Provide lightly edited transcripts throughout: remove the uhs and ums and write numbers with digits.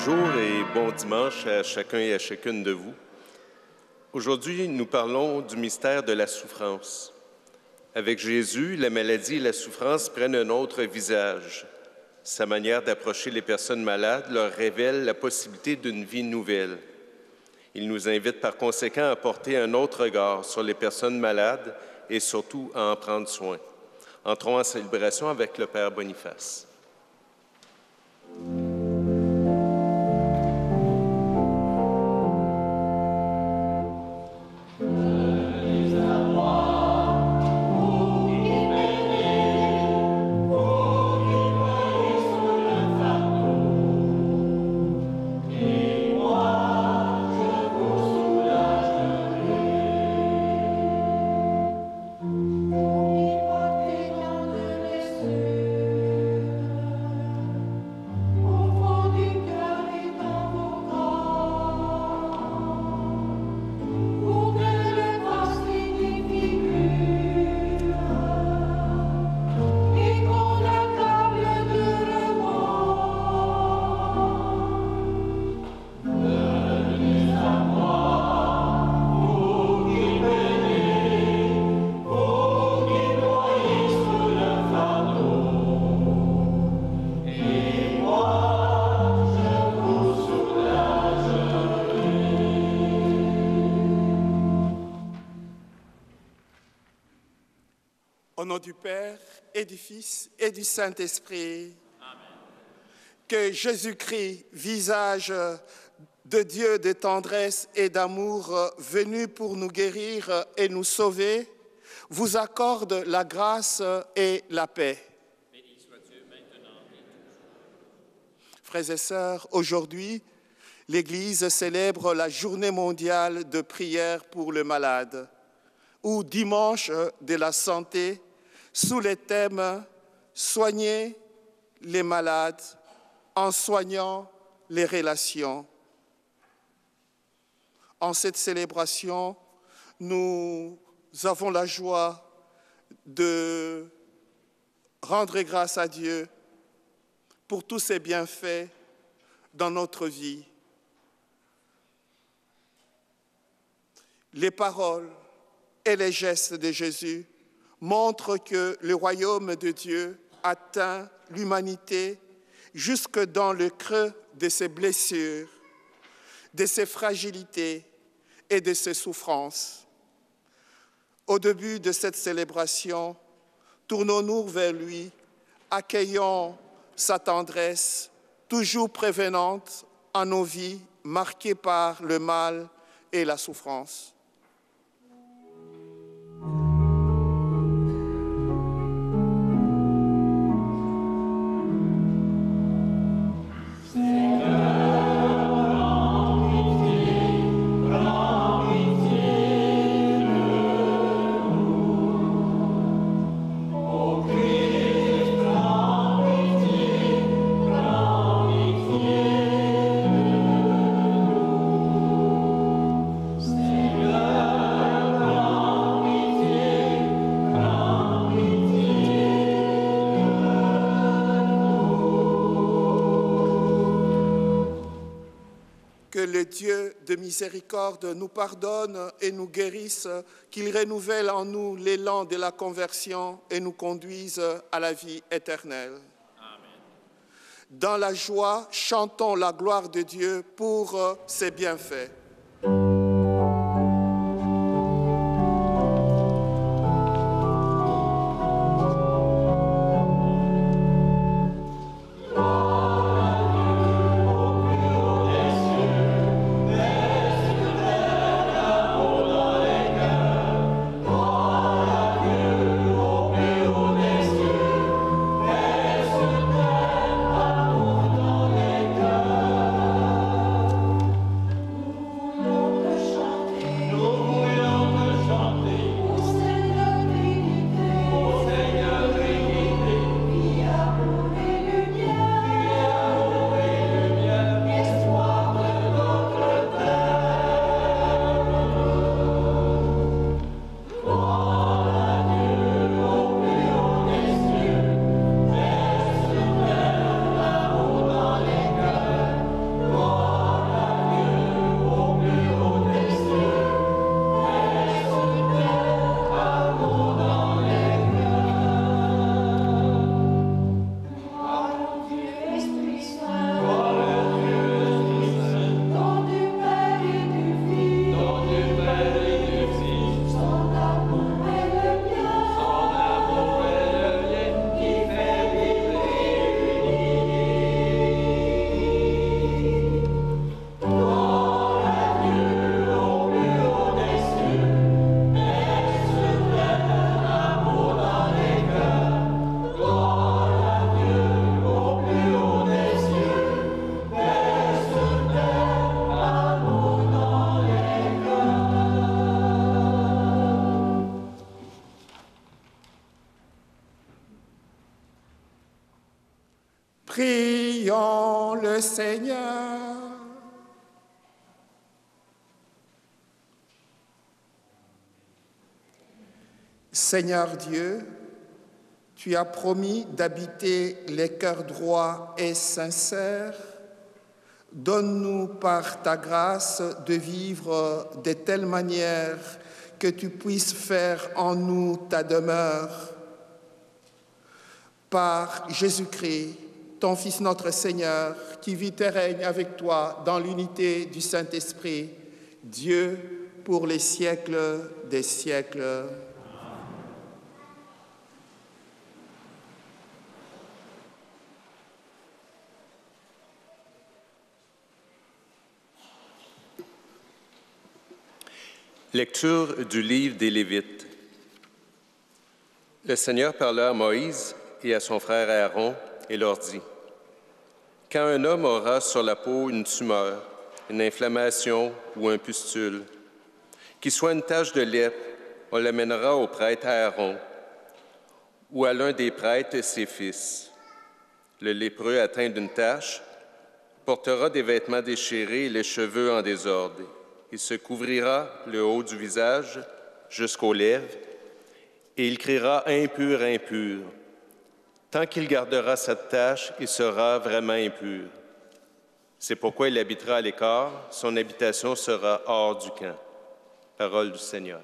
Bonjour et bon dimanche à chacun et à chacune de vous. Aujourd'hui, nous parlons du mystère de la souffrance. Avec Jésus, la maladie et la souffrance prennent un autre visage. Sa manière d'approcher les personnes malades leur révèle la possibilité d'une vie nouvelle. Il nous invite par conséquent à porter un autre regard sur les personnes malades et surtout à en prendre soin. Entrons en célébration avec le Père Boniface. Au nom du Père et du Fils et du Saint-Esprit, que Jésus-Christ, visage de Dieu de tendresse et d'amour, venu pour nous guérir et nous sauver, vous accorde la grâce et la paix. Béni soit Dieu maintenant et toujours. Frères et sœurs, aujourd'hui, l'Église célèbre la journée mondiale de prière pour le malade, ou dimanche de la santé, sous les thèmes « Soigner les malades en soignant les relations ». En cette célébration, nous avons la joie de rendre grâce à Dieu pour tous ses bienfaits dans notre vie. Les paroles et les gestes de Jésus montrent que le royaume de Dieu atteint l'humanité jusque dans le creux de ses blessures, de ses fragilités et de ses souffrances. Au début de cette célébration, tournons-nous vers lui, accueillons sa tendresse, toujours prévenante en nos vies marquées par le mal et la souffrance. Que le Dieu de miséricorde nous pardonne et nous guérisse, qu'il renouvelle en nous l'élan de la conversion et nous conduise à la vie éternelle. Amen. Dans la joie, chantons la gloire de Dieu pour ses bienfaits. Prions le Seigneur. Seigneur Dieu, tu as promis d'habiter les cœurs droits et sincères. Donne-nous par ta grâce de vivre de telle manière que tu puisses faire en nous ta demeure. Par Jésus-Christ, ton Fils notre Seigneur, qui vit et règne avec toi dans l'unité du Saint-Esprit, Dieu pour les siècles des siècles. Lecture du livre des Lévites. Le Seigneur parla à Moïse et à son frère Aaron et leur dit: « Quand un homme aura sur la peau une tumeur, une inflammation ou un pustule, qui soit une tache de lèpre, on l'amènera au prêtre Aaron ou à l'un des prêtres ses fils. Le lépreux atteint d'une tache portera des vêtements déchirés et les cheveux en désordre. Il se couvrira le haut du visage jusqu'aux lèvres, et il criera « Impur, impur ». Tant qu'il gardera cette tache, il sera vraiment impur. C'est pourquoi il habitera à l'écart, son habitation sera hors du camp. Parole du Seigneur.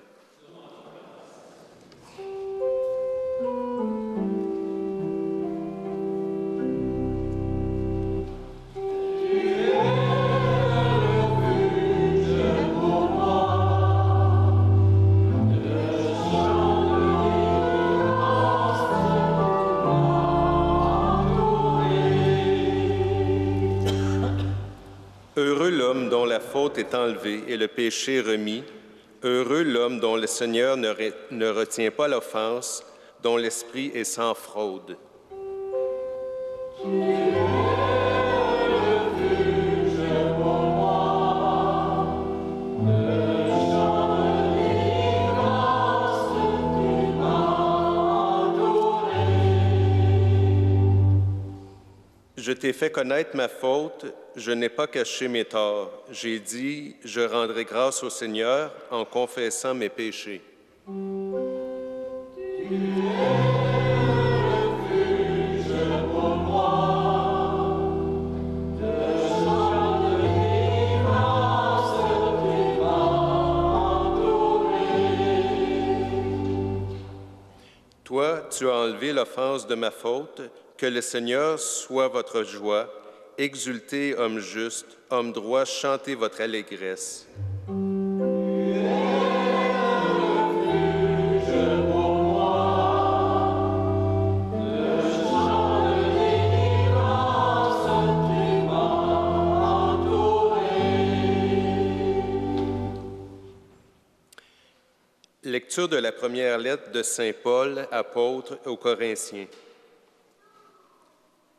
Heureux l'homme dont la faute est enlevée et le péché remis. Heureux l'homme dont le Seigneur ne retient pas l'offense, dont l'esprit est sans fraude. Je t'ai fait connaître ma faute, je n'ai pas caché mes torts. J'ai dit, je rendrai grâce au Seigneur en confessant mes péchés. Toi, tu as enlevé l'offense de ma faute. Que le Seigneur soit votre joie. Exultez, homme juste, homme droit, chantez votre allégresse. Lecture de la première lettre de Saint Paul, apôtre aux Corinthiens.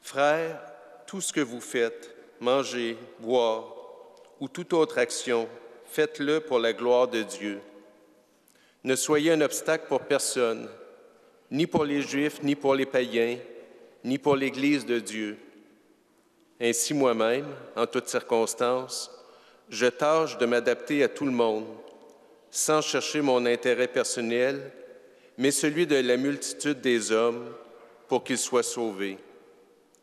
Frères, tout ce que vous faites, manger, boire ou toute autre action, faites-le pour la gloire de Dieu. Ne soyez un obstacle pour personne, ni pour les Juifs, ni pour les païens, ni pour l'Église de Dieu. Ainsi moi-même, en toutes circonstances, je tâche de m'adapter à tout le monde, sans chercher mon intérêt personnel, mais celui de la multitude des hommes, pour qu'ils soient sauvés.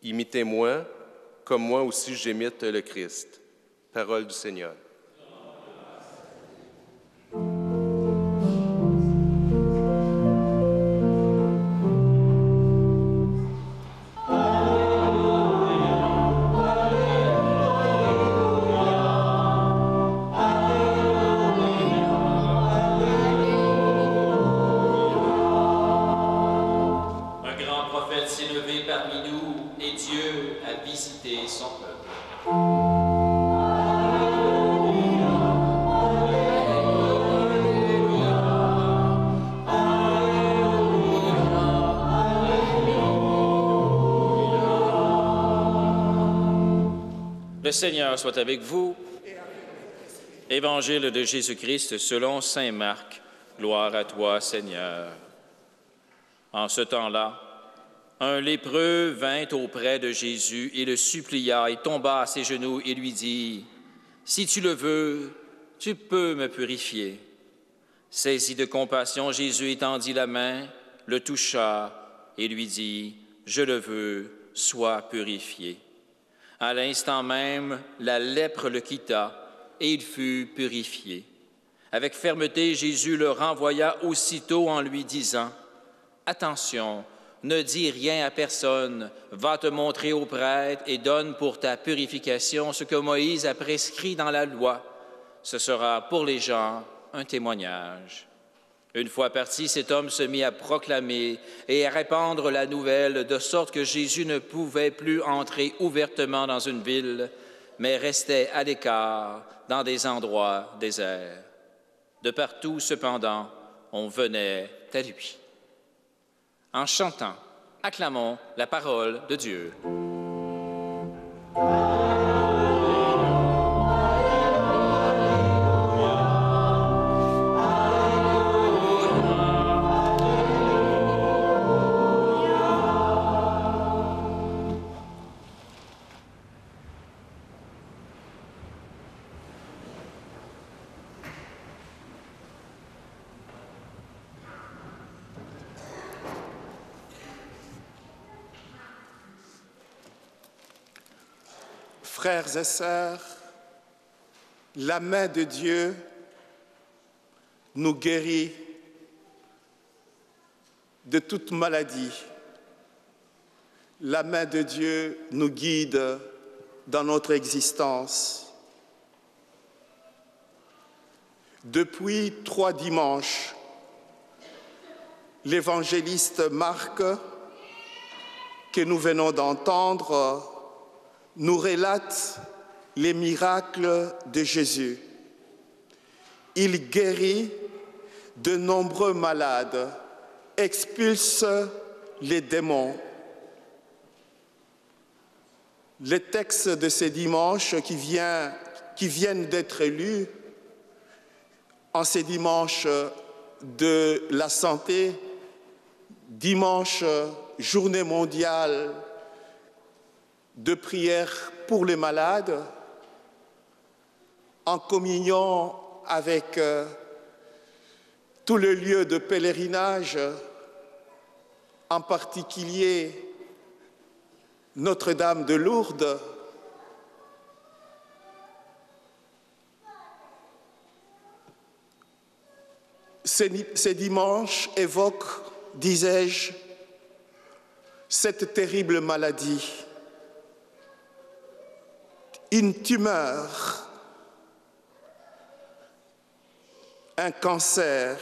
Imitez-moi, comme moi aussi j'imite le Christ. Parole du Seigneur. Le Seigneur soit avec vous. Évangile de Jésus-Christ selon saint Marc. Gloire à toi, Seigneur. En ce temps-là, Un lépreux vint auprès de Jésus et le supplia et tomba à ses genoux et lui dit, « Si tu le veux, tu peux me purifier. » Saisi de compassion, Jésus étendit la main, le toucha et lui dit, « Je le veux, sois purifié. » À l'instant même, la lèpre le quitta et il fut purifié. Avec fermeté, Jésus le renvoya aussitôt en lui disant, « Attention, ne dis rien à personne, va te montrer au prêtre et donne pour ta purification ce que Moïse a prescrit dans la loi. Ce sera pour les gens un témoignage. » Une fois parti, cet homme se mit à proclamer et à répandre la nouvelle, de sorte que Jésus ne pouvait plus entrer ouvertement dans une ville, mais restait à l'écart dans des endroits déserts. De partout, cependant, on venait à lui. En chantant, acclamons la parole de Dieu. Frères et sœurs, la main de Dieu nous guérit de toute maladie. La main de Dieu nous guide dans notre existence. Depuis 3 dimanches, l'évangéliste Marc, que nous venons d'entendre, nous relate les miracles de Jésus. Il guérit de nombreux malades, expulse les démons. Les textes de ces dimanches qui viennent d'être lus en ces dimanches de la santé, dimanche, journée mondiale de prière pour les malades, en communion avec tout le lieu de pèlerinage, en particulier Notre-Dame de Lourdes. Ces dimanches évoquent, disais-je, cette terrible maladie. Une tumeur, un cancer,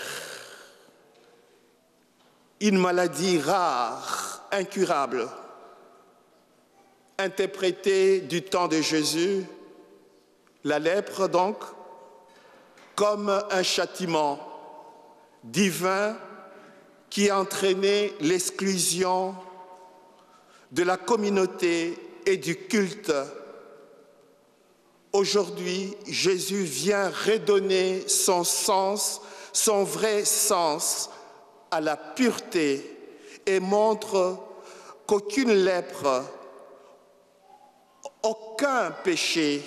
une maladie rare, incurable, interprétée du temps de Jésus, la lèpre donc, comme un châtiment divin qui entraînait l'exclusion de la communauté et du culte. Aujourd'hui, Jésus vient redonner son sens, son vrai sens à la pureté et montre qu'aucune lèpre, aucun péché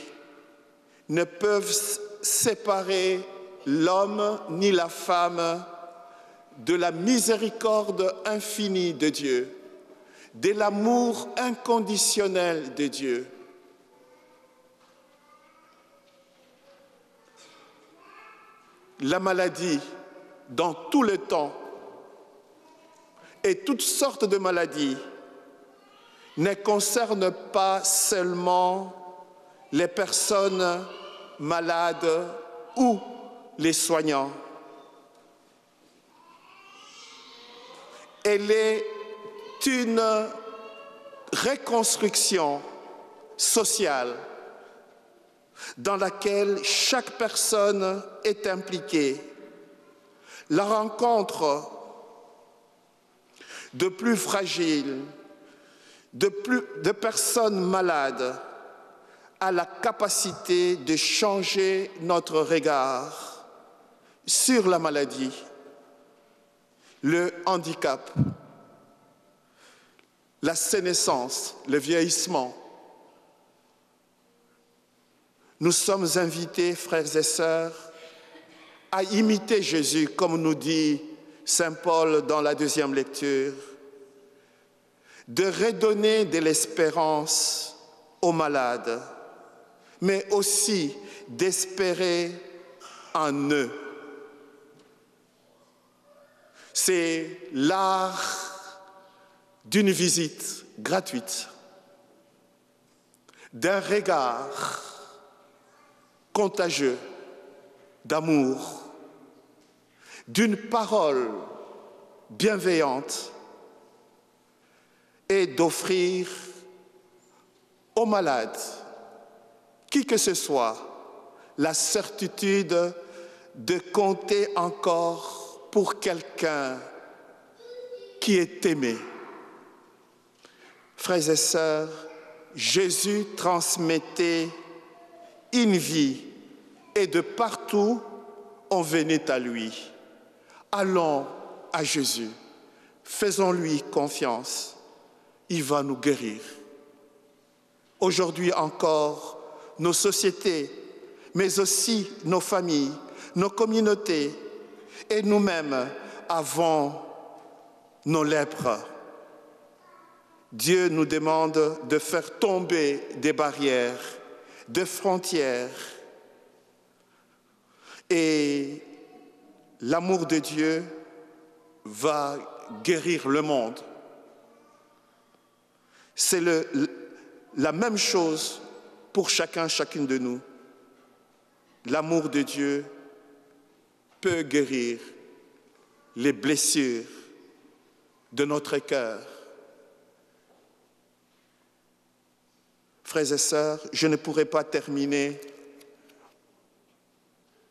ne peuvent séparer l'homme ni la femme de la miséricorde infinie de Dieu, de l'amour inconditionnel de Dieu. La maladie, dans tout le temps, et toutes sortes de maladies, ne concernent pas seulement les personnes malades ou les soignants. Elle est une reconstruction sociale dans laquelle chaque personne est impliquée. La rencontre de plus fragiles, de personnes malades a la capacité de changer notre regard sur la maladie, le handicap, la sénescence, le vieillissement. Nous sommes invités, frères et sœurs, à imiter Jésus, comme nous dit Saint Paul dans la deuxième lecture, de redonner de l'espérance aux malades, mais aussi d'espérer en eux. C'est l'art d'une visite gratuite, d'un regard contagieux d'amour, d'une parole bienveillante et d'offrir aux malades, qui que ce soit, la certitude de compter encore pour quelqu'un qui est aimé. Frères et sœurs, Jésus transmettait une vie et de partout on venait à lui. Allons à Jésus, faisons-lui confiance, il va nous guérir. Aujourd'hui encore, nos sociétés, mais aussi nos familles, nos communautés et nous-mêmes avons nos lèpres. Dieu nous demande de faire tomber des barrières, des frontières. Et l'amour de Dieu va guérir le monde. C'est la même chose pour chacune de nous. L'amour de Dieu peut guérir les blessures de notre cœur. Frères et sœurs, je ne pourrais pas terminer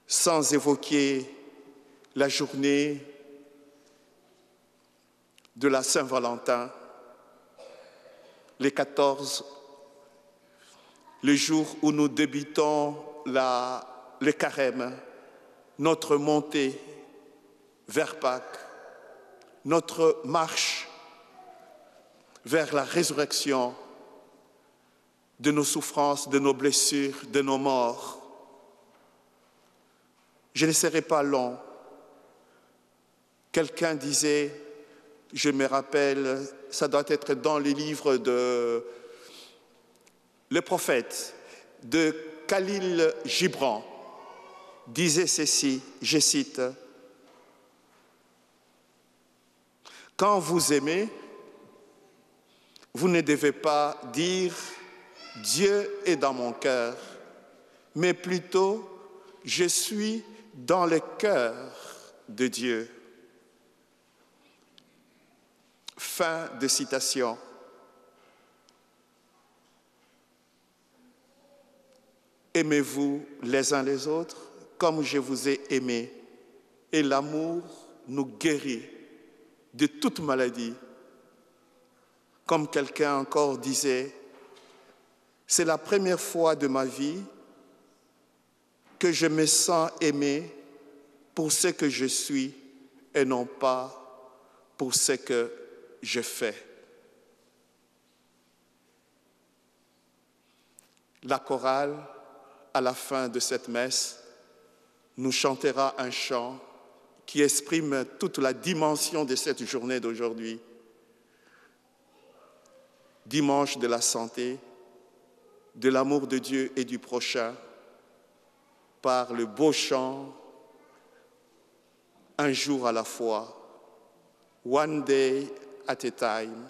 sans évoquer la journée de la Saint-Valentin, les 14, le jour où nous débutons le carême, notre montée vers Pâques, notre marche vers la résurrection de nos souffrances, de nos blessures, de nos morts. Je ne serai pas long. Quelqu'un disait, je me rappelle, ça doit être dans les livres de le prophète, de Khalil Gibran, disait ceci, je cite, « Quand vous aimez, vous ne devez pas dire « Dieu est dans mon cœur », mais plutôt « Je suis dans le cœur de Dieu ». Fin de citation. Aimez-vous les uns les autres comme je vous ai aimé. Et l'amour nous guérit de toute maladie. Comme quelqu'un encore disait, c'est la première fois de ma vie que je me sens aimé pour ce que je suis et non pas pour ce que je fais. La chorale, à la fin de cette messe, nous chantera un chant qui exprime toute la dimension de cette journée d'aujourd'hui. Dimanche de la santé, de l'amour de Dieu et du prochain, par le beau chant, un jour à la fois, one day at a time,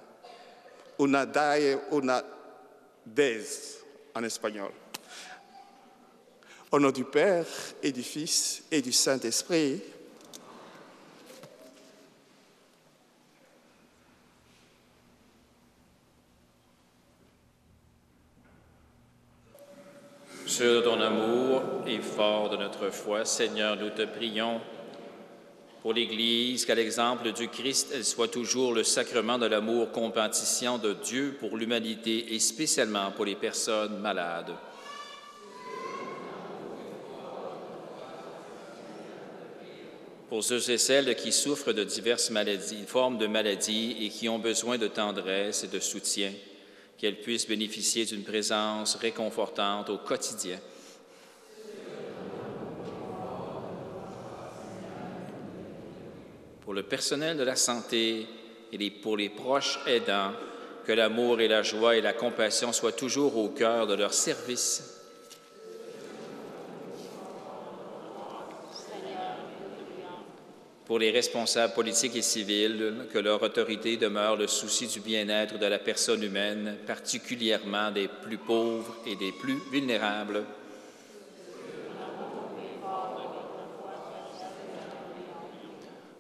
una day, una days en espagnol. Au nom du Père et du Fils et du Saint-Esprit. Sûr de ton amour et fort de notre foi, Seigneur, nous te prions pour l'Église, qu'à l'exemple du Christ, elle soit toujours le sacrement de l'amour compatissant de Dieu pour l'humanité et spécialement pour les personnes malades. pour ceux et celles qui souffrent de diverses maladies, formes de maladies et qui ont besoin de tendresse et de soutien, qu'elles puissent bénéficier d'une présence réconfortante au quotidien. Pour le personnel de la santé et pour les proches aidants, que l'amour et la joie et la compassion soient toujours au cœur de leur service. Pour les responsables politiques et civils, que leur autorité demeure le souci du bien-être de la personne humaine, particulièrement des plus pauvres et des plus vulnérables.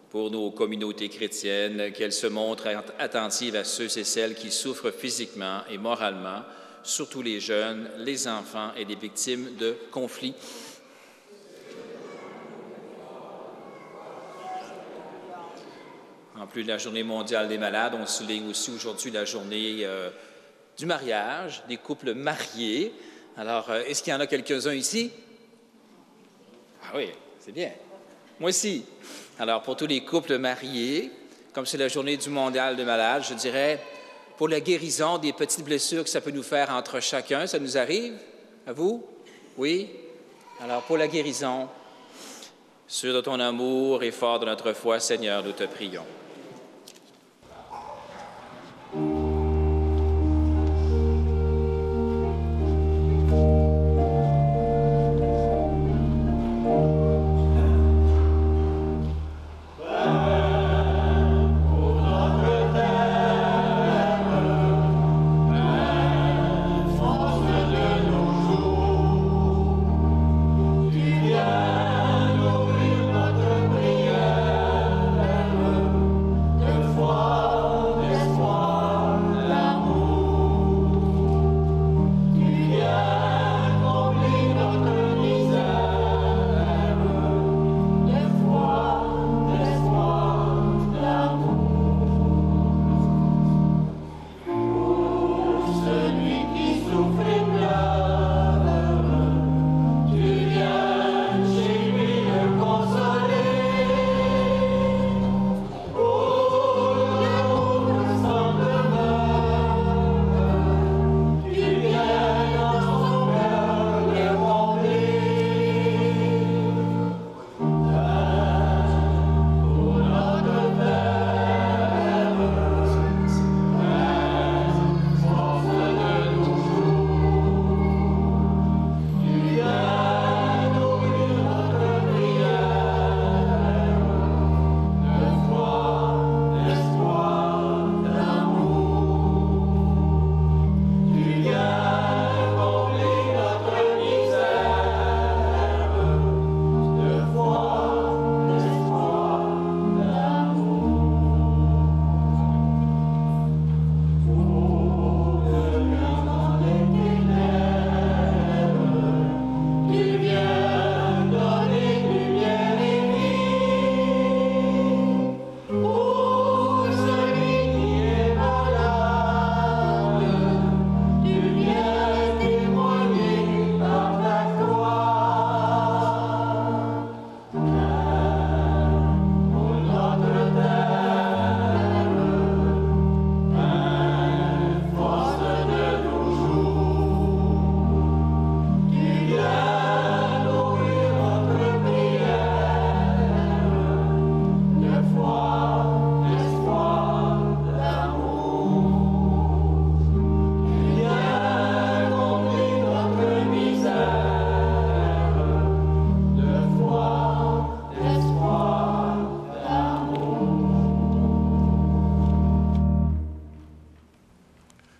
Pour nos communautés chrétiennes, qu'elles se montrent attentives à ceux et celles qui souffrent physiquement et moralement, surtout les jeunes, les enfants et les victimes de conflits. En plus de la Journée mondiale des malades, on souligne aussi aujourd'hui la journée du mariage, des couples mariés. Alors, est-ce qu'il y en a quelques-uns ici? Ah oui, c'est bien. Moi aussi. Alors, pour tous les couples mariés, comme c'est la Journée du mondial des malades, je dirais, pour la guérison des petites blessures que ça peut nous faire entre chacun, ça nous arrive? À vous? Oui? Alors, pour la guérison, sûr de ton amour et fort de notre foi, Seigneur, nous te prions.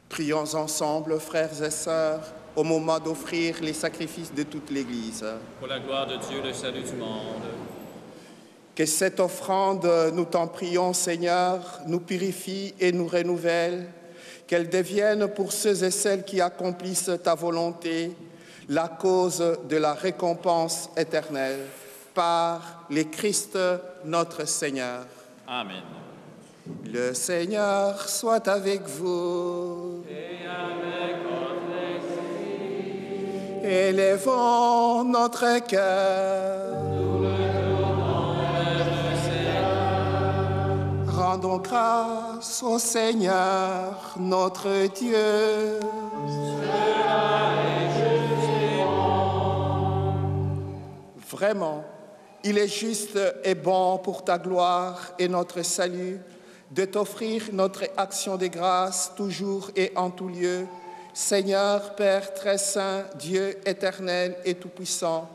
Prions ensemble, frères et sœurs, au moment d'offrir les sacrifices de toute l'Église. Pour la gloire de Dieu, le salut du monde. Que cette offrande, nous t'en prions, Seigneur, nous purifie et nous renouvelle, qu'elle devienne pour ceux et celles qui accomplissent ta volonté la cause de la récompense éternelle. Par le Christ notre Seigneur. Amen. Le Seigneur soit avec vous. Et avec votre esprit. Élevons notre cœur. Nous le tournons vers Rendons grâce au Seigneur, notre Dieu. Vraiment, il est juste et bon pour ta gloire et notre salut de t'offrir notre action de grâce toujours et en tout lieu. Seigneur, Père très saint, Dieu éternel et tout-puissant,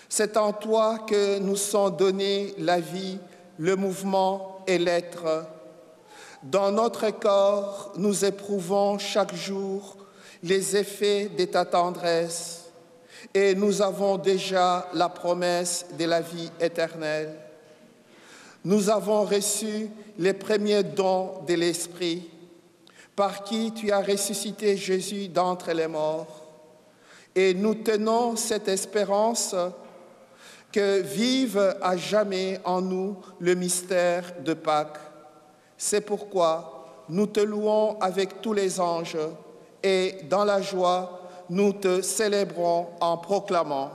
c'est en toi que nous sont donnés la vie, le mouvement et l'être. Dans notre corps, nous éprouvons chaque jour les effets de ta tendresse et nous avons déjà la promesse de la vie éternelle. Nous avons reçu les premiers dons de l'Esprit, par qui tu as ressuscité Jésus d'entre les morts. Et nous tenons cette espérance que vive à jamais en nous le mystère de Pâques. C'est pourquoi nous te louons avec tous les anges et dans la joie, nous te célébrons en proclamant.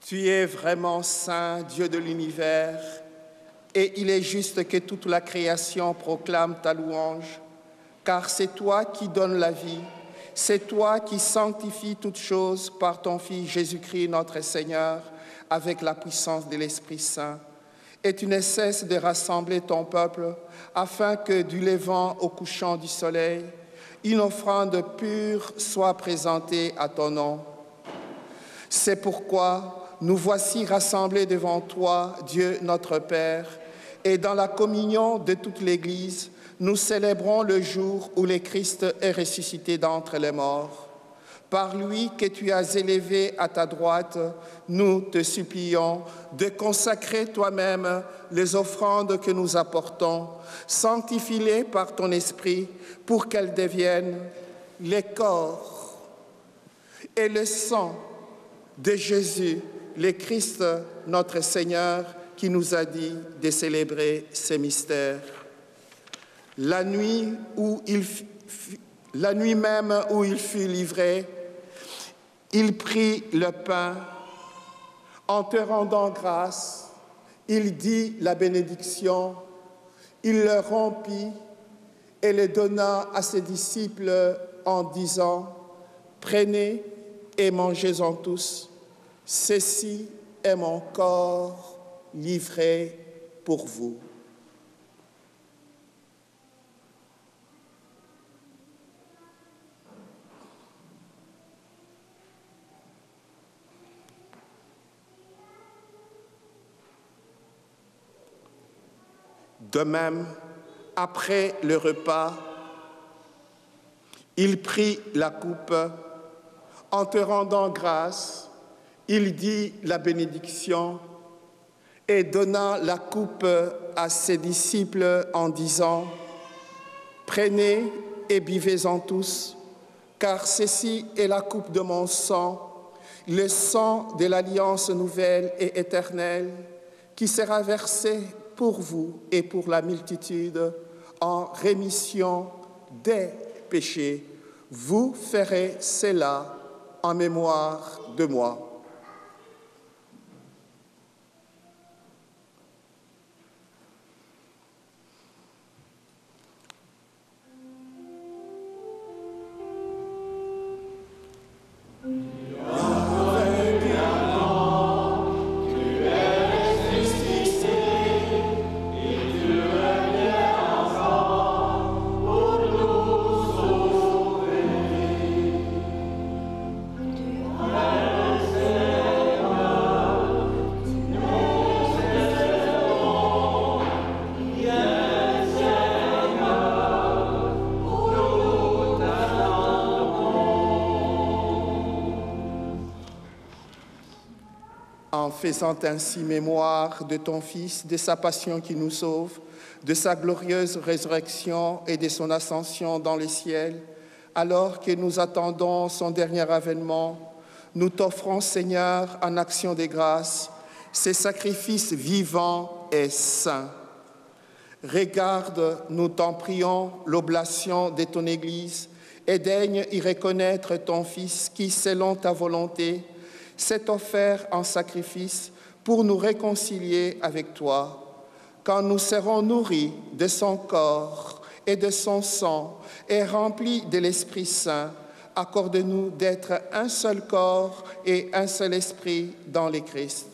Tu es vraiment saint, Dieu de l'univers, et il est juste que toute la création proclame ta louange, car c'est toi qui donnes la vie, c'est toi qui sanctifies toutes choses par ton Fils Jésus-Christ notre Seigneur, avec la puissance de l'Esprit Saint. Et tu ne cesses de rassembler ton peuple, afin que du levant au couchant du soleil, une offrande pure soit présentée à ton nom. C'est pourquoi nous voici rassemblés devant toi, Dieu notre Père, et dans la communion de toute l'Église, nous célébrons le jour où le Christ est ressuscité d'entre les morts. Par lui que tu as élevé à ta droite, nous te supplions de consacrer toi-même les offrandes que nous apportons, sanctifie-les par ton esprit pour qu'elles deviennent les corps et le sang de Jésus, le Christ, notre Seigneur, qui nous a dit de célébrer ces mystères. La nuit même où il fut livré, il prit le pain. En te rendant grâce, il dit la bénédiction, il le rompit et le donna à ses disciples en disant « Prenez et mangez-en tous. Ceci est mon corps livré pour vous. » De même, après le repas, il prit la coupe. En te rendant grâce, il dit la bénédiction et donna la coupe à ses disciples en disant « Prenez et buvez-en tous, car ceci est la coupe de mon sang, le sang de l'alliance nouvelle et éternelle, qui sera versé pour vous et pour la multitude en rémission des péchés. Vous ferez cela en mémoire de moi. » Avec en faisant ainsi mémoire de ton Fils, de sa passion qui nous sauve, de sa glorieuse résurrection et de son ascension dans les ciels, alors que nous attendons son dernier avènement, nous t'offrons, Seigneur, en action de grâce, ces sacrifices vivants et saints. Regarde, nous t'en prions, l'oblation de ton Église et daigne y reconnaître ton Fils qui, selon ta volonté, s'est offert en sacrifice pour nous réconcilier avec toi. Quand nous serons nourris de son corps et de son sang et remplis de l'Esprit Saint, accorde-nous d'être un seul corps et un seul esprit dans le Christ.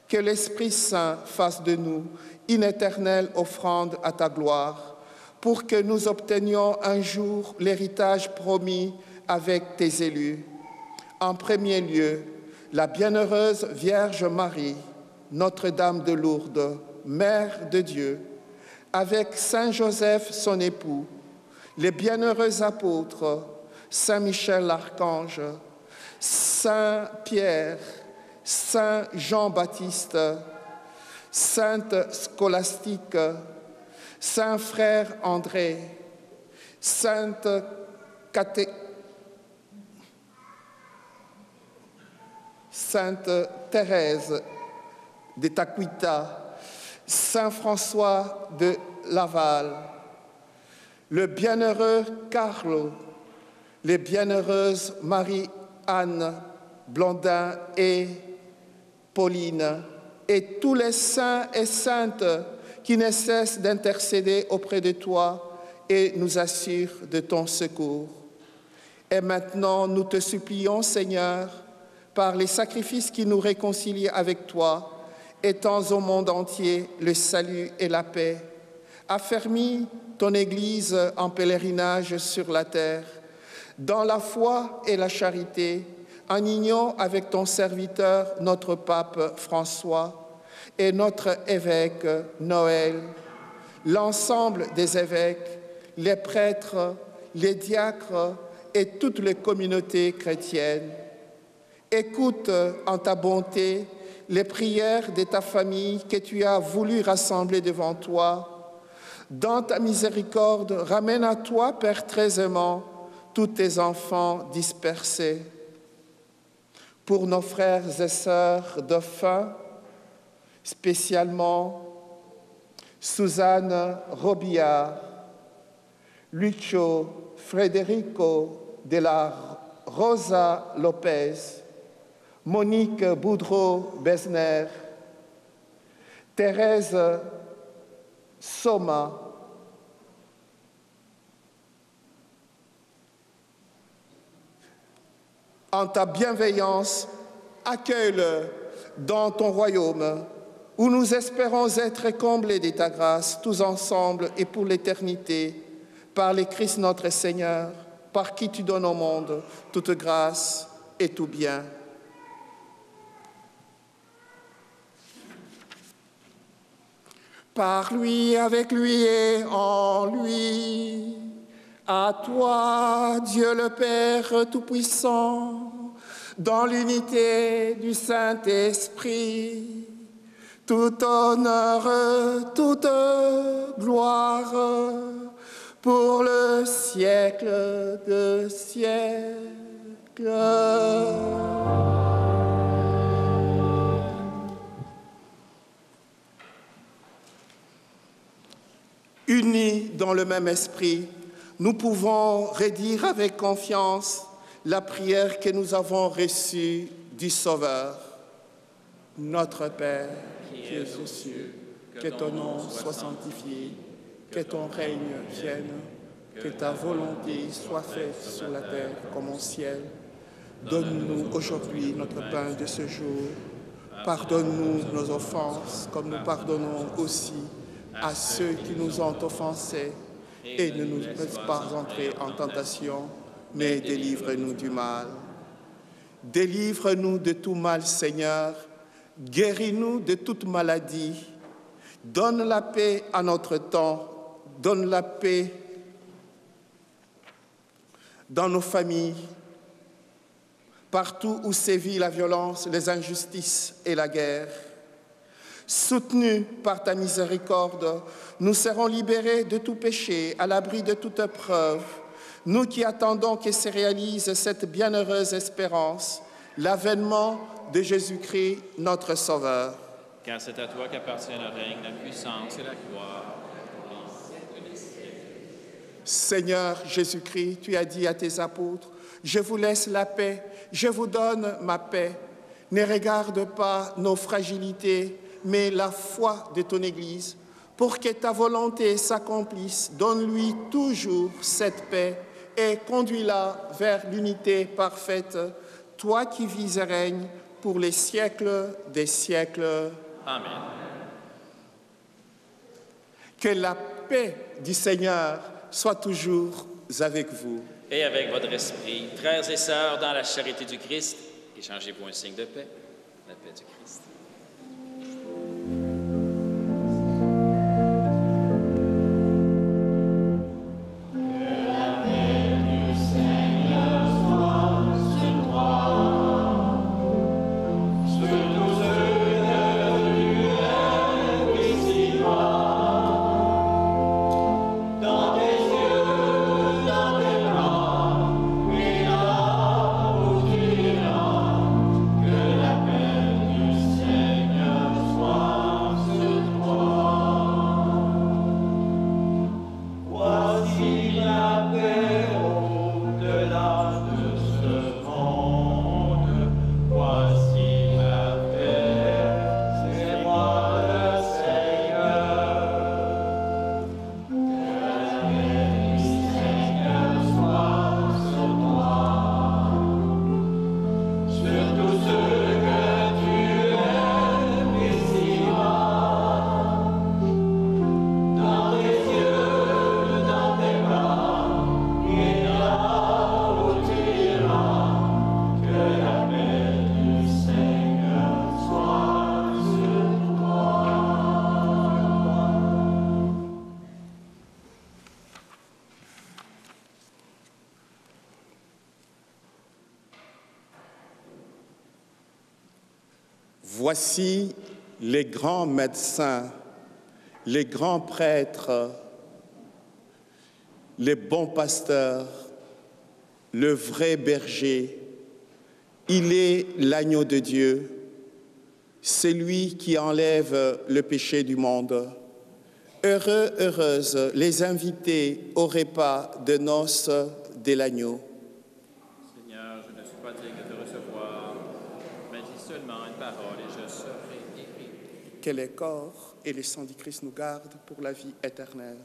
Que l'Esprit Saint fasse de nous une éternelle offrande à ta gloire, pour que nous obtenions un jour l'héritage promis avec tes élus. En premier lieu, la bienheureuse Vierge Marie, Notre-Dame de Lourdes, Mère de Dieu, avec Saint Joseph, son époux, les bienheureux apôtres, Saint Michel l'Archange, Saint Pierre, Saint Jean-Baptiste, Sainte Scolastique, Saint Frère André, Sainte Sainte Thérèse de Taquita, Saint François de Laval, le bienheureux Carlo, les bienheureuses Marie-Anne Blondin et Pauline, et tous les saints et saintes qui ne cessent d'intercéder auprès de toi et nous assurent de ton secours. Et maintenant, nous te supplions, Seigneur, par les sacrifices qui nous réconcilient avec toi, étends au monde entier le salut et la paix. Affermis ton Église en pèlerinage sur la terre, dans la foi et la charité, en union avec ton serviteur, notre pape François, et notre évêque Noël, l'ensemble des évêques, les prêtres, les diacres et toutes les communautés chrétiennes. Écoute en ta bonté les prières de ta famille que tu as voulu rassembler devant toi. Dans ta miséricorde, ramène à toi, Père très aimant, tous tes enfants dispersés. Pour nos frères et sœurs dauphins, spécialement Suzanne Robillard, Lucio Federico de la Rosa Lopez, Monique Boudreau-Besner, Thérèse Soma, en ta bienveillance, accueille-le dans ton royaume, où nous espérons être comblés de ta grâce, tous ensemble et pour l'éternité, par le Christ notre Seigneur, par qui tu donnes au monde toute grâce et tout bien. Par lui, avec lui et en lui, à toi, Dieu le Père Tout-Puissant, dans l'unité du Saint-Esprit, tout honneur, toute gloire, pour le siècle de siècles. Unis dans le même esprit, nous pouvons redire avec confiance la prière que nous avons reçue du Sauveur. Notre Père, qui es aux cieux, que ton nom soit sanctifié, que ton règne vienne, que ta volonté soit faite sur la terre comme au ciel. Donne-nous aujourd'hui notre pain de ce jour. Pardonne-nous nos offenses, comme nous pardonnons aussi à ceux qui nous ont offensés, et ne nous laisse pas entrer en tentation, mais délivre-nous du mal. Délivre-nous de tout mal, Seigneur. Guéris-nous de toute maladie. Donne la paix à notre temps. Donne la paix dans nos familles. partout où sévit la violence, les injustices et la guerre. Soutenus par ta miséricorde, nous serons libérés de tout péché, à l'abri de toute épreuve, nous qui attendons que se réalise cette bienheureuse espérance, l'avènement de Jésus-Christ, notre Sauveur. Car c'est à toi qu'appartient le règne, la puissance et la gloire. Seigneur Jésus-Christ, tu as dit à tes apôtres, « Je vous laisse la paix, je vous donne ma paix. Ne regarde pas nos fragilités, mais la foi de ton Église. Pour que ta volonté s'accomplisse, donne-lui toujours cette paix et conduis-la vers l'unité parfaite, toi qui vis et règnes pour les siècles des siècles. » Amen. Que la paix du Seigneur soit toujours avec vous. Et avec votre esprit, frères et sœurs, dans la charité du Christ, échangez pour un signe de paix, la paix du Christ. Voici les grands médecins, les grands prêtres, les bons pasteurs, le vrai berger. Il est l'agneau de Dieu, celui qui enlève le péché du monde. Heureux, heureuses les invités au repas de noces de l'agneau. Seigneur, je ne suis pas digne de te recevoir, mais dis seulement une parole et je serai guéri. Que le corps et le sang du Christ nous gardent pour la vie éternelle.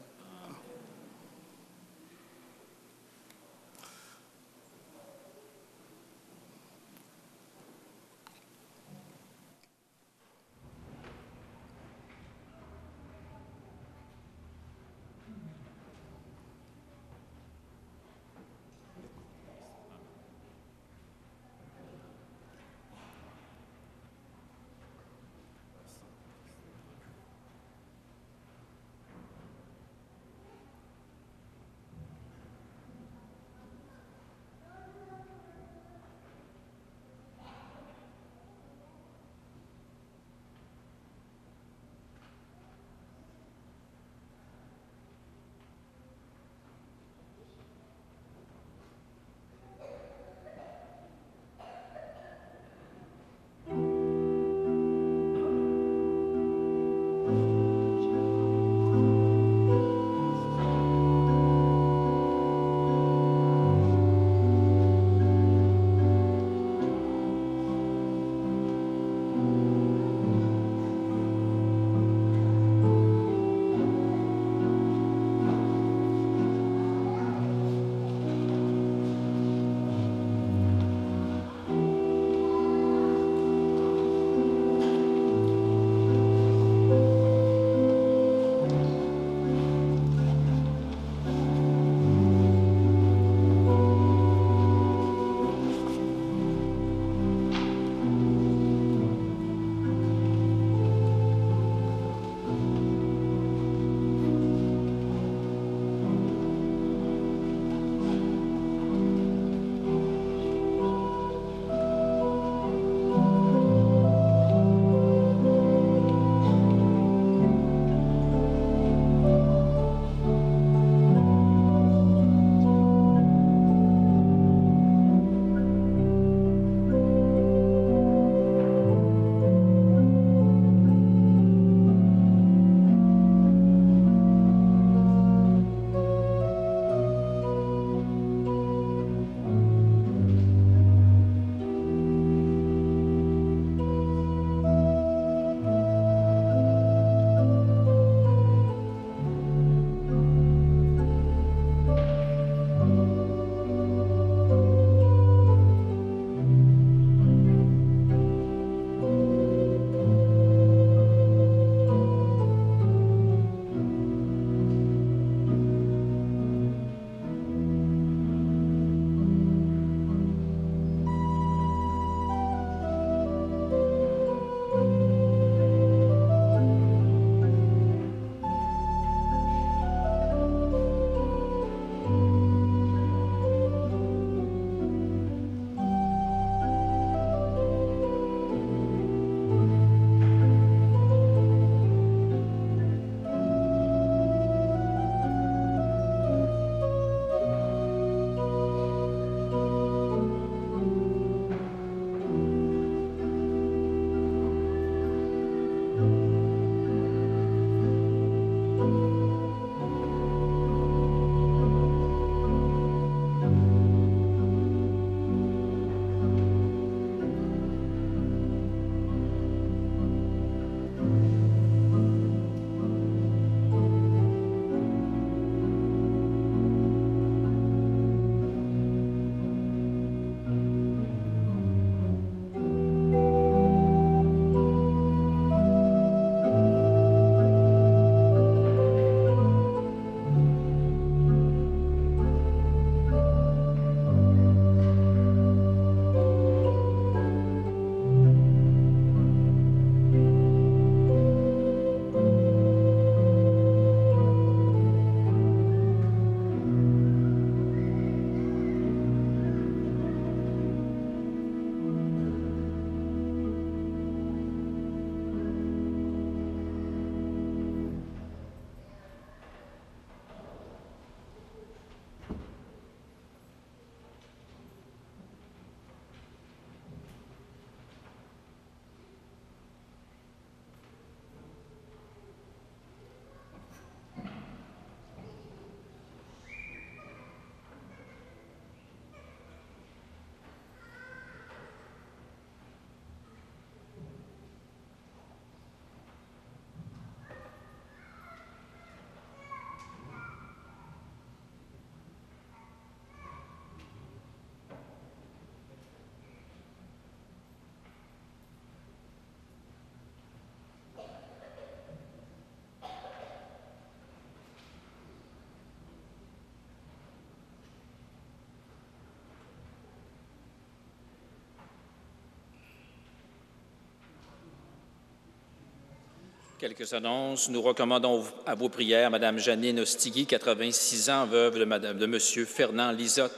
Quelques annonces. Nous recommandons à vos prières Mme Janine Ostigui, 86 ans, veuve de M. Fernand Lisotte.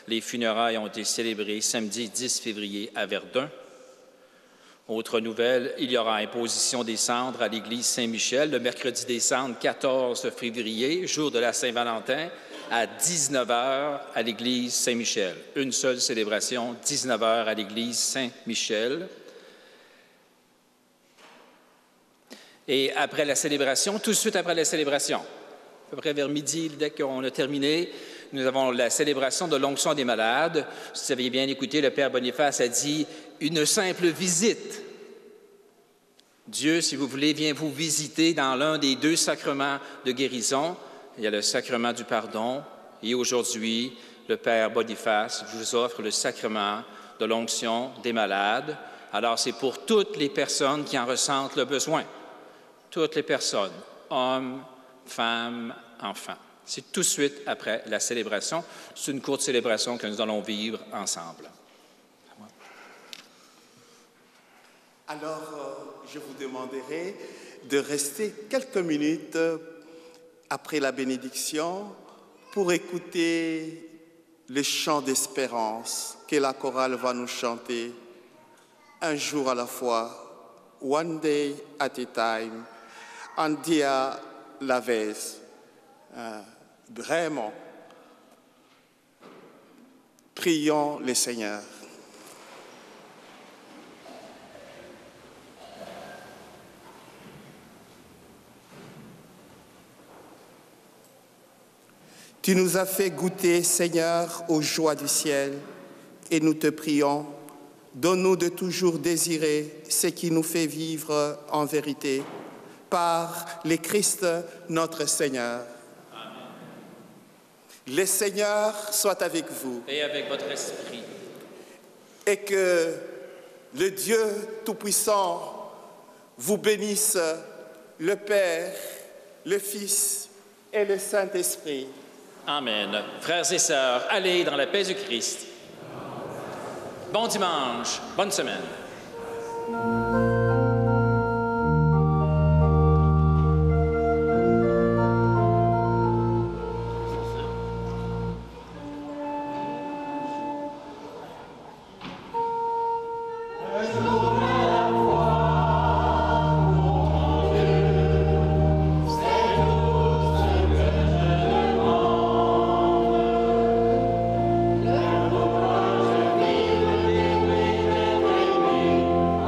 Les funérailles ont été célébrées samedi 10 février à Verdun. Autre nouvelle, il y aura imposition des cendres à l'église Saint-Michel le mercredi des cendres 14 février, jour de la Saint-Valentin, à 19h à l'église Saint-Michel. Une seule célébration, 19h à l'église Saint-Michel. Et après la célébration, tout de suite après la célébration, à peu près vers midi, dès qu'on a terminé, nous avons la célébration de l'onction des malades. Si vous aviez bien écouté, le Père Boniface a dit « une simple visite ». Dieu, si vous voulez, vient vous visiter dans l'un des deux sacrements de guérison. Il y a le sacrement du pardon et aujourd'hui, le Père Boniface vous offre le sacrement de l'onction des malades. Alors, c'est pour toutes les personnes qui en ressentent le besoin. Toutes les personnes, hommes, femmes, enfants. C'est tout de suite après la célébration. C'est une courte célébration que nous allons vivre ensemble. Alors, je vous demanderai de rester quelques minutes après la bénédiction pour écouter le chant d'espérance que la chorale va nous chanter. Un jour à la fois, one day at a time, un dia la vez. Vraiment, prions le Seigneur. Tu nous as fait goûter, Seigneur, aux joies du ciel, et nous te prions, donne-nous de toujours désirer ce qui nous fait vivre en vérité, par le Christ notre Seigneur. Le Seigneur soit avec vous. Et avec votre esprit. Et que le Dieu Tout-Puissant vous bénisse, le Père, le Fils et le Saint-Esprit. Amen. Frères et sœurs, allez dans la paix du Christ. Bon dimanche, bonne semaine.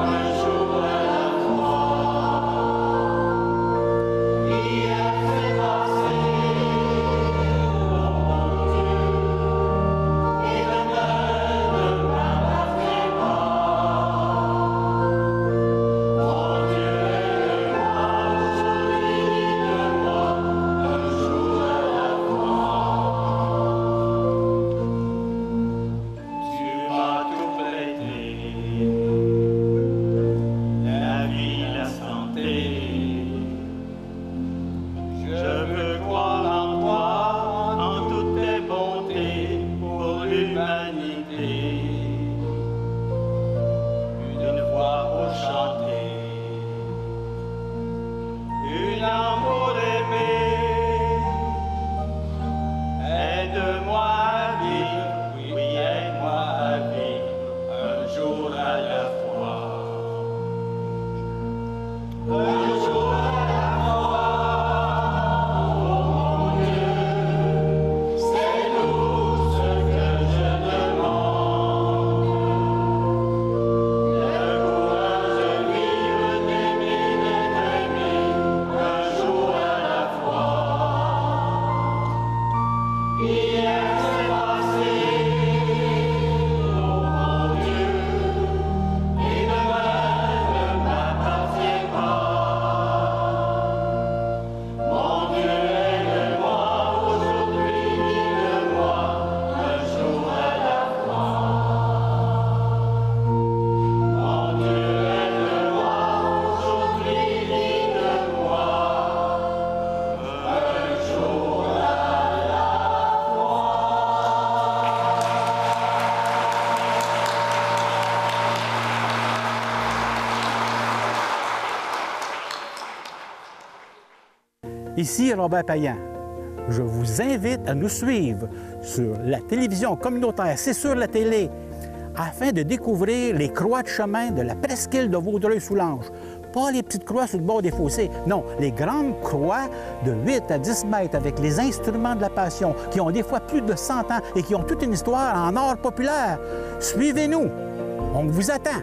Un jour Ici Robert Payan. Je vous invite à nous suivre sur la télévision communautaire, c'est sur la télé, afin de découvrir les croix de chemin de la presqu'île de Vaudreuil-Soulanges. Pas les petites croix sur le bord des fossés, non, les grandes croix de 8 à 10 mètres avec les instruments de la Passion, qui ont des fois plus de 100 ans et qui ont toute une histoire en art populaire. Suivez-nous, on vous attend.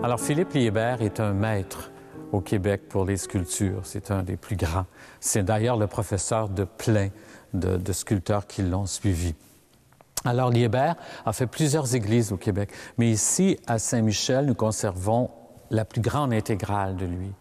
Alors, Philippe Liébert est un maître au Québec pour les sculptures. C'est un des plus grands. C'est d'ailleurs le professeur de plein de sculpteurs qui l'ont suivi. Alors, Liébert a fait plusieurs églises au Québec, mais ici, à Saint-Michel, nous conservons la plus grande intégrale de lui.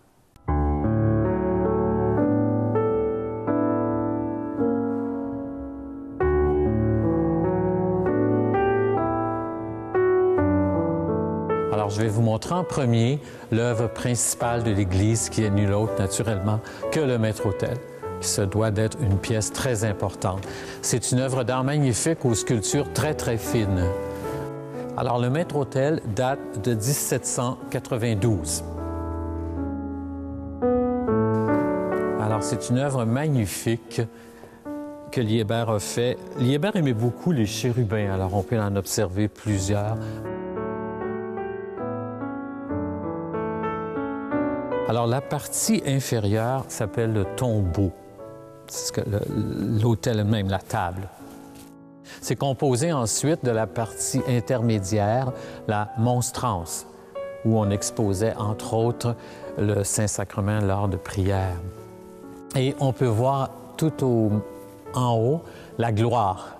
Alors, je vais vous montrer en premier l'œuvre principale de l'Église, qui est nulle autre, naturellement, que le maître-autel, qui se doit d'être une pièce très importante. C'est une œuvre d'art magnifique aux sculptures très, très fines. Alors, le maître-autel date de 1792. Alors, c'est une œuvre magnifique que Liébert a fait. Liébert aimait beaucoup les chérubins, alors on peut en observer plusieurs. Alors, la partie inférieure s'appelle le tombeau. C'est ce que l'autel même, la table. C'est composé ensuite de la partie intermédiaire, la monstrance, où on exposait, entre autres, le Saint-Sacrement lors de prières. Et on peut voir tout en haut la gloire,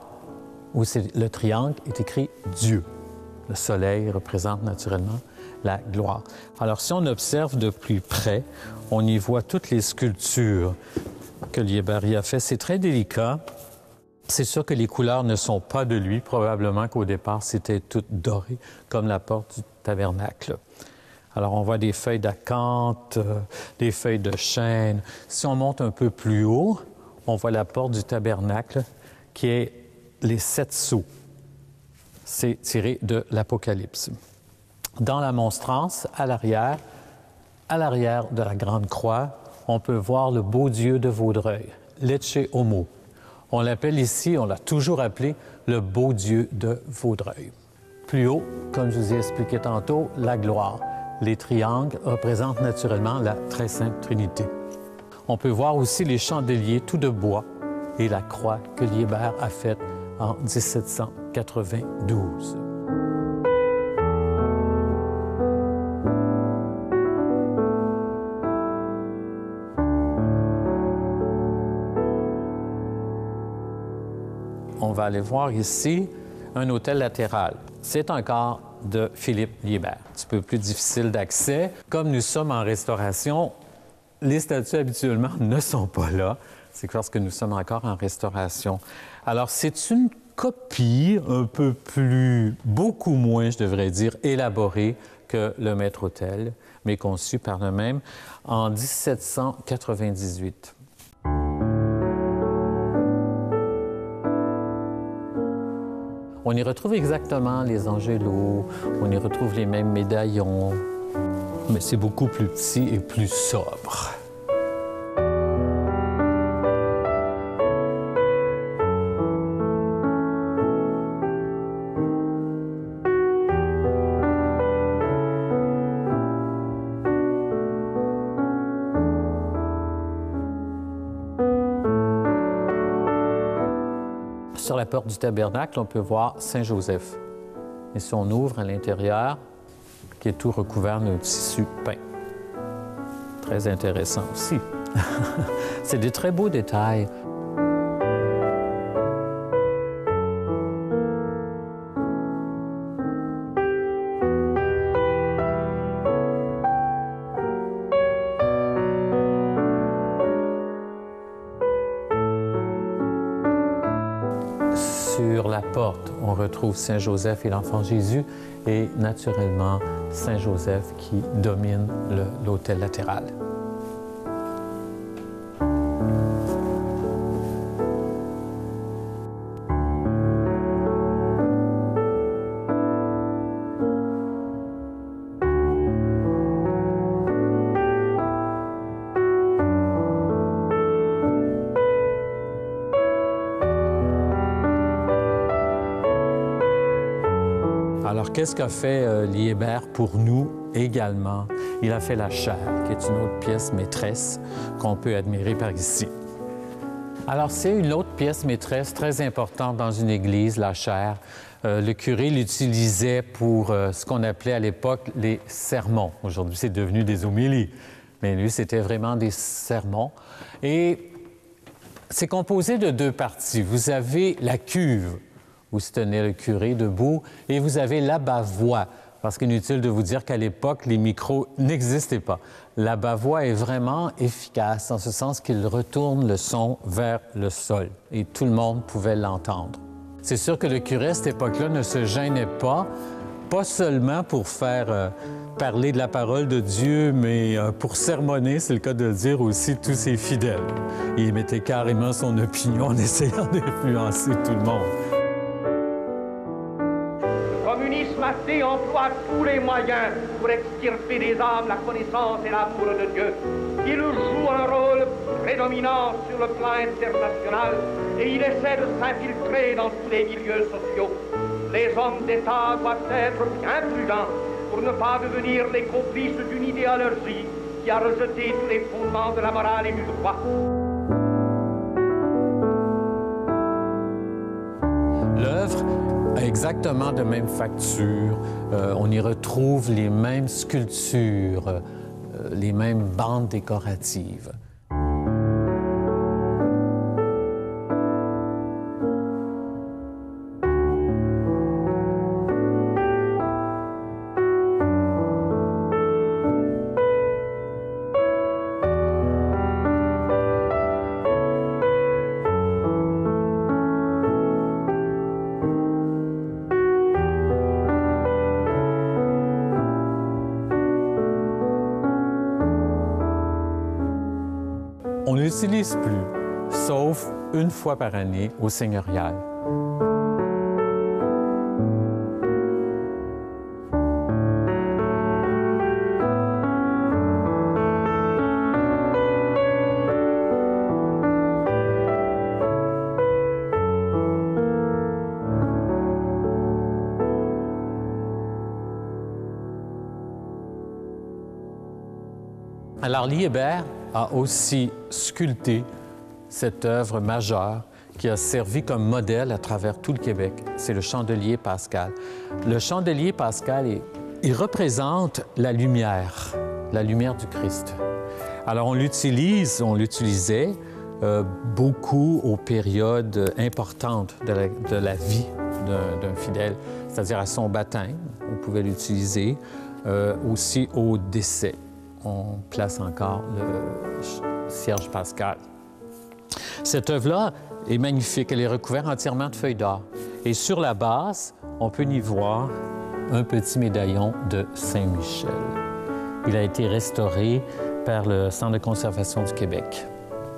où le triangle est écrit Dieu. Le soleil représente naturellement la gloire. Alors, si on observe de plus près, on y voit toutes les sculptures que Liébert y a fait. C'est très délicat. C'est sûr que les couleurs ne sont pas de lui. Probablement qu'au départ, c'était tout doré, comme la porte du tabernacle. Alors, on voit des feuilles d'acanthe, des feuilles de chêne. Si on monte un peu plus haut, on voit la porte du tabernacle, qui est les 7 sceaux. C'est tiré de l'Apocalypse. Dans la monstrance, à l'arrière de la grande croix, on peut voir le beau Dieu de Vaudreuil, l'Ecce Homo. On l'appelle ici, on l'a toujours appelé, le beau Dieu de Vaudreuil. Plus haut, comme je vous ai expliqué tantôt, la gloire. Les triangles représentent naturellement la Très Sainte Trinité. On peut voir aussi les chandeliers tout de bois et la croix que Liébert a faite en 1792. On va aller voir ici un autel latéral. C'est encore de Philippe Liébert, un petit peu plus difficile d'accès. Comme nous sommes en restauration, les statues habituellement ne sont pas là. C'est parce que nous sommes encore en restauration. Alors, c'est une copie un peu plus, beaucoup moins, je devrais dire, élaborée que le maître-autel, mais conçue par le même en 1798. On y retrouve exactement les angélos, on y retrouve les mêmes médaillons, mais c'est beaucoup plus petit et plus sobre. Sur la porte du tabernacle, on peut voir Saint-Joseph. Et si on ouvre à l'intérieur, qui est tout recouvert d'un tissu peint. Très intéressant aussi. C'est des très beaux détails. Sur la porte, on retrouve Saint Joseph et l'enfant Jésus et naturellement Saint Joseph qui domine l'autel latéral. Alors, qu'est-ce qu'a fait Liébert pour nous également? Il a fait la chaire, qui est une autre pièce maîtresse qu'on peut admirer par ici. Alors, c'est une autre pièce maîtresse très importante dans une église, la chaire. Le curé l'utilisait pour ce qu'on appelait à l'époque les sermons. Aujourd'hui, c'est devenu des homélies. Mais lui, c'était vraiment des sermons. Et c'est composé de deux parties. Vous avez la cuve, où se tenait le curé debout, et vous avez l'abat-voix, parce qu'inutile de vous dire qu'à l'époque, les micros n'existaient pas. L'abat-voix est vraiment efficace, en ce sens qu'il retourne le son vers le sol, et tout le monde pouvait l'entendre. C'est sûr que le curé, à cette époque-là, ne se gênait pas seulement pour faire parler de la parole de Dieu, mais pour sermonner, c'est le cas de dire aussi, tous ses fidèles. Il mettait carrément son opinion en essayant d'influencer tout le monde. Massé emploie tous les moyens pour extirper des âmes la connaissance et l'amour de Dieu. Il joue un rôle prédominant sur le plan international et il essaie de s'infiltrer dans tous les milieux sociaux. Les hommes d'État doivent être bien prudents pour ne pas devenir les complices d'une idéologie qui a rejeté tous les fondements de la morale et du droit. L'œuvre a exactement de même facture. On y retrouve les mêmes sculptures, les mêmes bandes décoratives. On ne l'utilise plus, sauf une fois par année au seigneurial. Alors, Liébert a aussi sculpté cette œuvre majeure qui a servi comme modèle à travers tout le Québec. C'est le chandelier pascal. Le chandelier pascal, il représente la lumière du Christ. Alors, on l'utilisait beaucoup aux périodes importantes de la vie d'un fidèle, c'est-à-dire à son baptême, on pouvait l'utiliser, aussi au décès. On place encore le cierge pascal. Cette œuvre-là est magnifique. Elle est recouverte entièrement de feuilles d'or. Et sur la base, on peut y voir un petit médaillon de Saint-Michel. Il a été restauré par le Centre de conservation du Québec.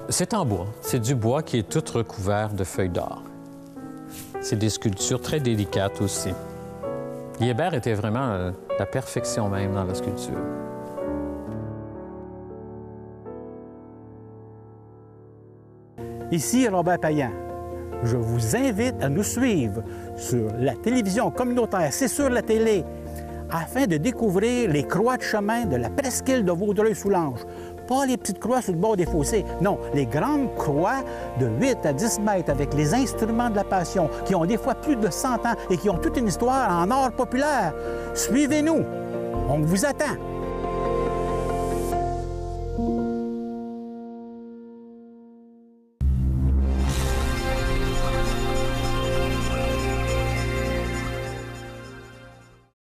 C'est en bois. C'est du bois qui est tout recouvert de feuilles d'or. C'est des sculptures très délicates aussi. Liébert était vraiment la perfection même dans la sculpture. Ici Robert Payan. Je vous invite à nous suivre sur la télévision communautaire, c'est sur la télé, afin de découvrir les croix de chemin de la presqu'île de Vaudreuil-Soulanges. Pas les petites croix sur le bord des fossés, non, les grandes croix de 8 à 10 mètres avec les instruments de la Passion, qui ont des fois plus de 100 ans et qui ont toute une histoire en art populaire. Suivez-nous, on vous attend.